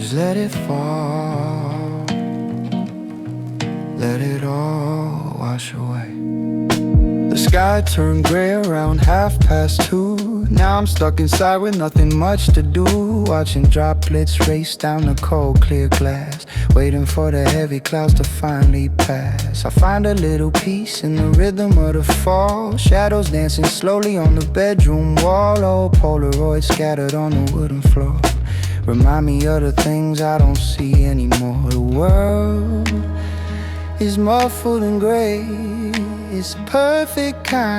Just let it fall, let it all wash away. The sky turned gray around 2:30. Now I'm stuck inside with nothing much to do, watching droplets race down the cold clear glass, waiting for the heavy clouds to finally pass. I find a little peace in the rhythm of the fall, shadows dancing slowly on the bedroom wall. Old Polaroids scattered on the wooden floor remind me of the things I don't see anymore. The world is muffled in gray, it's a perfect kind